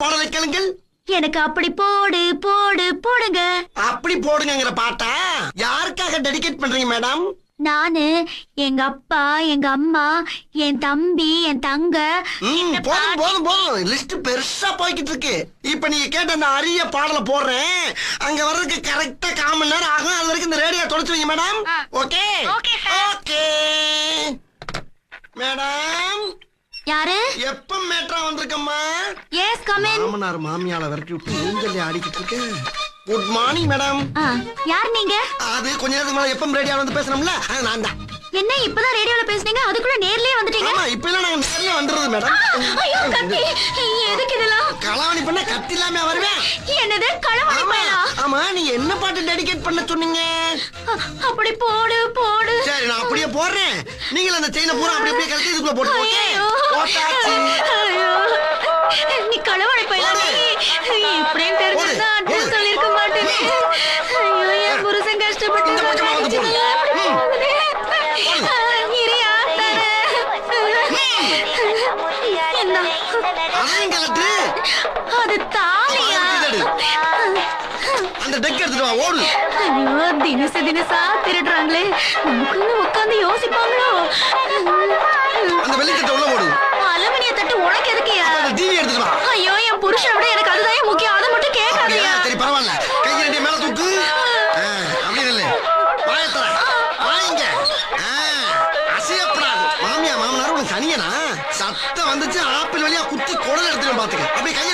பாடலை கேளுங்கள். எனக்கு அப்படி போடு போடு போடுங்க. அப்படி போடுங்கிற பாட்டா யாருக்காக டெடிகேட் பண்றீங்க மேடம்? நானு, எங்க அப்பா, எங்க அம்மா, என் தம்பி, என் தங்க. போதும் போதும் போதும், லிஸ்ட் பெருசா போய்கிட்டு இருக்கு. இப்ப நீங்க கேட்ட அந்த அரிய பாடலை போடுறேன். அங்க வர்றதுக்கு கரெக்டா 1/4 மணி நேரம் ஆகும். அது வரைக்கும் இந்த ரேடியோ தொடச்சு வைங்க மேடம். Okay okay madam. யாரு? எப்ப மேட்ரா வந்திருக்கம்மா? S, come in. மாமனார் மாமியால விரட்டி விட்டு ஊஞ்சல்ல ஆடிக்கிட்டு இருக்கு. Good morning madam. யார் நீங்க? அது கொஞ்ச நேரத்துக்கு மேல எப்ப ரேடியோல வந்து பேசணும்ல, அது நான் தான். என்ன இப்பதான் ரேடியோல பேசுனீங்க, அதுக்குள்ள நேர்லயே வந்துட்டீங்க? ஆமா, இப்ப எல்லாம் நாங்க நேர்ல வந்துறது மேடம். ஐயோ கத்தி, எதுக்கு இதெல்லாம்? களவாணி பண்ண கத்தி இல்லாம வருவேன். என்னது களவாணி பண்ணா? ஆமா, நீங்க என்ன பாட்டு டெடிகேட் பண்ண சொன்னீங்க? அப்படி போடு போடு. சரி, நான் அப்படியே போடுறேன். நீங்க அந்த செயினை பூரா அப்படியே அப்படியே கழட்டி இதுக்குள்ள போட்டு ஓகே. போட்டாச்சு. நீ களவாணி பண்ணல. நீ இப்படியே தெரிஞ்சா அட்ரஸ் சொல்லிருக்க மாட்டேனே. ஐயோ, என் புருஷன் கஷ்டப்பட்டு இந்த பக்கமா வந்து போடு. இரியா தர. என்ன? அதையும் கழட்டு. அது தாலியா? அந்த டெக் எடுத்துட்டு வா, ஓடு. ஐயோ, தினசா திருடுறாங்களே. நமக்குன்னு உட்காந்து யோசிப்பாங்களோ? அந்த வெள்ளித்தட்டை உள்ள போடு. அலுமினிய தட்டு உனக்கு எதுக்குயா? அந்த டிவி எடுத்துட்டு வா. ஐயோ, என் புருஷனை விட எனக்கு அதுதான் முக்கியம். அதை மட்டும் கேட்காதயா? சரி, பரவாயில்ல. கை ரெண்டையும் மேல தூக்கு. அப்படி இல்லை, வாயத்தர வாங்க. அசையப்படாது. மாமியா மாமனார் உனக்கு தனியனா? சத்தம் வந்துச்சு, ஆப்பிள் வழியா குத்தி குடல் எடுத்துட்டு பாத்துக்க. அப்படியே கையை